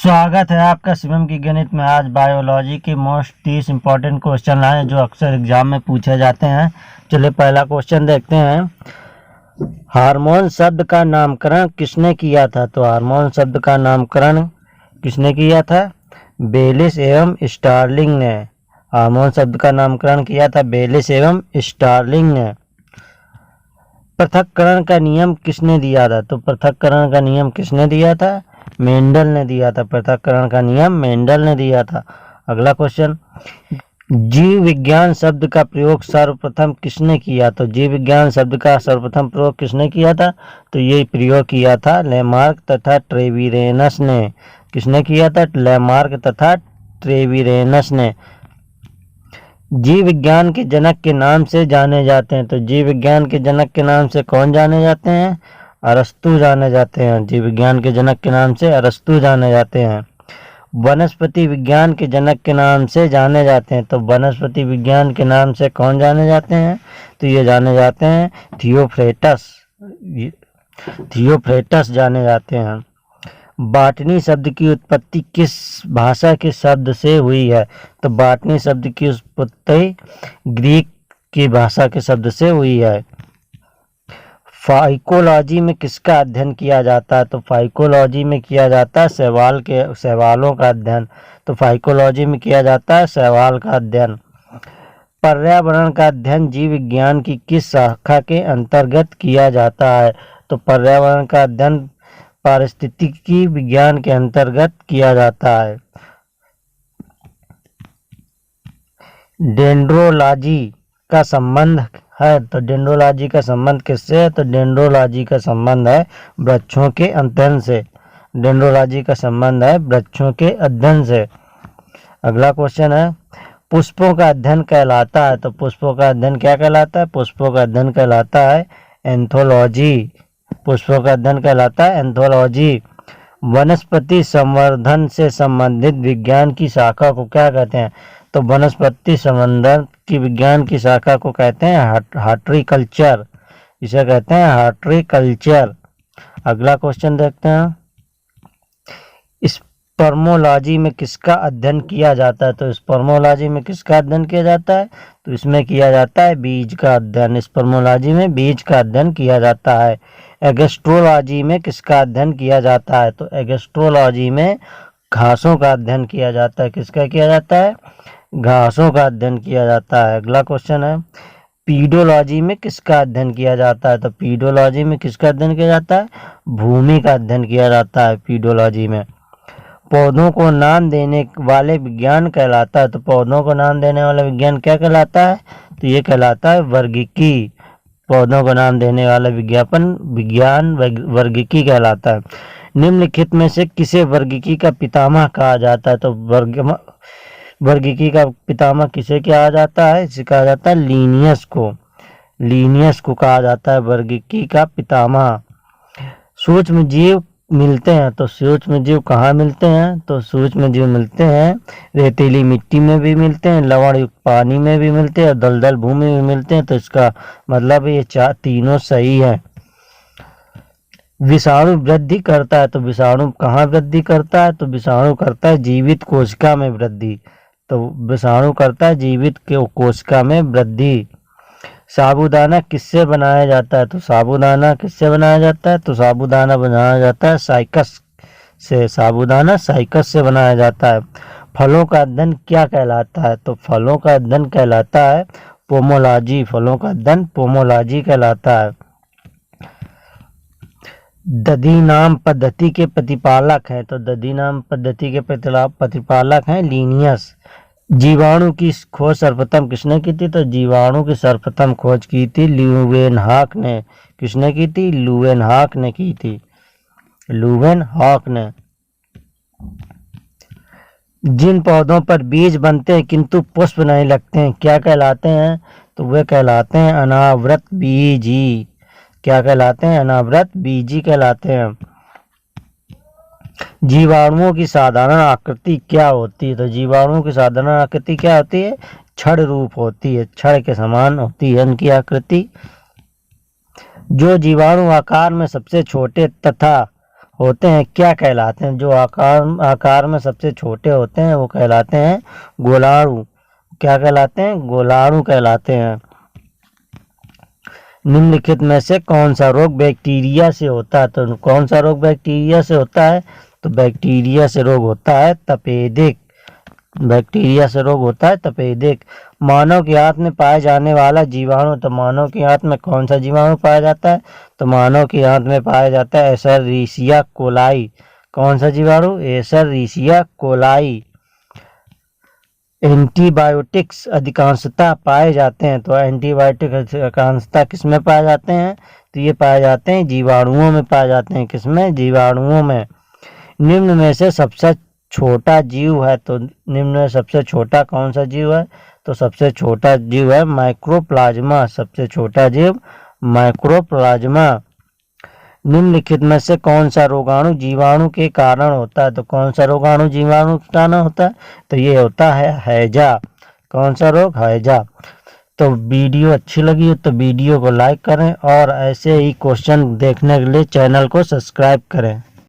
स्वागत है आपका शिवम की गणित में। आज बायोलॉजी के मोस्ट 30 इंपॉर्टेंट क्वेश्चन आए जो अक्सर एग्जाम में पूछे जाते हैं। चलिए पहला क्वेश्चन देखते हैं। हार्मोन शब्द का नामकरण किसने किया था? तो हार्मोन शब्द का नामकरण किसने किया था? बेलिस एवं स्टार्लिंग ने। हार्मोन शब्द का नामकरण किया था बेलिस एवं स्टार्लिंग ने। पृथक्करण का नियम किसने दिया था? तो पृथक्करण का नियम किसने दिया था? मेंडल ने दिया था। पृथक्करण का नियम मेंडल ने दिया था। अगला क्वेश्चन, जीव विज्ञान शब्द का प्रयोग सर्वप्रथम किसने किया? तो जीव विज्ञान शब्द का सर्वप्रथम प्रयोग किसने किया था? तो ये प्रयोग किया था लेमार्क तथा ट्रेविरेनस ने। किसने किया था? लेमार्क तथा ट्रेविरेनस ने। जीव विज्ञान के जनक के नाम से जाने जाते हैं। तो जीव विज्ञान के जनक के नाम से कौन जाने जाते हैं? अरस्तु जाने जाते हैं। जीव विज्ञान के जनक के नाम से अरस्तु जाने जाते हैं। वनस्पति विज्ञान के जनक के नाम से जाने जाते हैं। तो वनस्पति विज्ञान के नाम से कौन जाने जाते हैं? तो ये जाने जाते हैं थियोफ्रेटस जाने जाते हैं। बॉटनी शब्द की उत्पत्ति किस भाषा के शब्द से हुई है? तो बॉटनी शब्द की उत्पत्ति ग्रीक की भाषा के शब्द से हुई है। फाइकोलॉजी में किसका अध्ययन किया जाता है? तो फाइकोलॉजी में किया जाता है शैवालों का अध्ययन। तो फाइकोलॉजी में किया जाता है शैवाल का अध्ययन। पर्यावरण का अध्ययन जीव विज्ञान की किस शाखा के अंतर्गत किया जाता है? तो पर्यावरण का अध्ययन पारिस्थितिकी विज्ञान के अंतर्गत किया जाता है। डेंड्रोलॉजी का संबंध है। तो डेंड्रोलॉजी का संबंध किससे है? तो डेंड्रोलॉजी का संबंध है वृक्षों के अध्ययन से। डेंड्रोलॉजी का संबंध है वृक्षों के अध्ययन से। अगला क्वेश्चन है, पुष्पों का अध्ययन कहलाता है। तो पुष्पों का अध्ययन क्या कहलाता है? पुष्पों का अध्ययन कहलाता है एंथोलॉजी। पुष्पों का अध्ययन कहलाता है एंथोलॉजी। वनस्पति संवर्धन से संबंधित विज्ञान की शाखा को क्या कहते हैं? तो वनस्पति संवर्धन की विज्ञान की शाखा को कहते हैं हार्टिकल्चर। इसे कहते हैं हार्टिकल्चर। अगला क्वेश्चन देखते हैं, स्पर्मोलॉजी में किसका अध्ययन किया जाता है? तो स्पर्मोलॉजी में किसका अध्ययन किया जाता है? तो इसमें किया जाता है बीज का अध्ययन। स्पर्मोलॉजी में बीज का अध्ययन किया जाता है। एगेस्ट्रोलॉजी में किसका अध्ययन किया जाता है? तो एगेस्ट्रोलॉजी में घासों का अध्ययन किया जाता है। किसका किया जाता है? घासों का अध्ययन किया जाता है। अगला क्वेश्चन है, पीडोलॉजी में किसका अध्ययन किया जाता है? तो पीडोलॉजी में किसका अध्ययन किया जाता है? भूमि का अध्ययन किया जाता है पीडोलॉजी में। पौधों को नाम देने वाले विज्ञान कहलाता है। तो पौधों को नाम देने वाला विज्ञान क्या कहलाता है? तो ये कहलाता है वर्गिकी। पौधों को नाम देने वाला विज्ञान वर्गिकी कहलाता है। निम्नलिखित में से किसे वर्गिकी का पितामह कहा जाता है? तो वर्गिकी का पितामह किसे कहा जाता है? इसे कहा जाता है लीनियस को। लीनियस को कहा जाता है वर्गिकी का पितामह। सूक्ष्म जीव मिलते हैं। तो सूक्ष्म जीव कहाँ मिलते हैं? तो सूक्ष्म जीव मिलते हैं रेतीली मिट्टी में भी मिलते हैं, लवण युक्त पानी में भी मिलते हैं और दलदल भूमि में मिलते हैं। तो इसका मतलब ये तीनों सही है। विषाणु वृद्धि करता है। तो विषाणु कहाँ वृद्धि करता है? तो विषाणु करता है जीवित कोशिका में वृद्धि। तो विषाणु करता है जीवित कोशिका में वृद्धि। साबूदाना किससे बनाया जाता है? तो साबूदाना किससे बनाया जाता है? तो साबूदाना बनाया जाता है साइकस से। साबूदाना साइकस से बनाया जाता है। फलों का अध्ययन क्या कहलाता है? तो फलों का अध्ययन कहलाता है पोमोलॉजी। फलों का अध्ययन पोमोलॉजी कहलाता है। दधीनाम पद्धति के प्रतिपालक हैं। तो दधीनाम पद्धति के प्रतिपालक हैं लीनियस। जीवाणु की खोज सर्वप्रथम किसने की थी? तो जीवाणु की सर्वप्रथम खोज की थी ल्यूवेनहॉक ने। किसने की थी? ल्यूवेनहॉक ने की थी। ल्यूवेनहॉक ने। जिन पौधों पर बीज बनते हैं किंतु पुष्प नहीं लगते हैं क्या कहलाते हैं? तो वे कहलाते हैं अनावृत बीजी। क्या कहलाते हैं? अनावृत बीजी कहलाते हैं। जीवाणुओं की साधारण आकृति क्या होती है? तो जीवाणुओं की साधारण आकृति क्या होती है? छड़ रूप होती है। छड़ के समान होती है इनकी आकृति। जो जीवाणु आकार में सबसे छोटे तथा होते हैं क्या कहलाते हैं? जो आकार में सबसे छोटे होते हैं वो कहलाते हैं गोलाणु। क्या कहलाते हैं? गोलाणु कहलाते हैं। निम्नलिखित में से कौन सा रोग बैक्टीरिया से होता है? तो कौन सा रोग बैक्टीरिया से होता है? तो बैक्टीरिया से रोग होता है तपेदिक। बैक्टीरिया से रोग होता है तपेदिक। मानव के हाथ में पाए जाने वाला जीवाणु, तो मानव के हाथ में कौन सा जीवाणु पाया जाता है? तो मानव के हाथ में पाया जाता है एशेरिचिया कोलाई। कौन सा जीवाणु? एशेरिचिया कोलाई। एंटीबायोटिक्स अधिकांशतः पाए जाते हैं, तो एंटीबायोटिक अधिकांशतः किस में पाए जाते हैं? तो ये पाए जाते हैं जीवाणुओं में पाए जाते हैं। किसमें? जीवाणुओं में। निम्न में से सबसे छोटा जीव है, तो निम्न में सबसे छोटा कौन सा जीव है? तो सबसे छोटा जीव है माइक्रोप्लाज्मा। सबसे छोटा जीव माइक्रोप्लाज्मा। निम्नलिखित में से कौन सा रोगाणु जीवाणु के कारण होता है? तो कौन सा रोगाणु जीवाणु के कारण होता है? तो ये होता है हैजा। कौन सा रोग? हैजा। तो वीडियो अच्छी लगी हो तो वीडियो को लाइक करें और ऐसे ही क्वेश्चन देखने के लिए चैनल को सब्सक्राइब करें।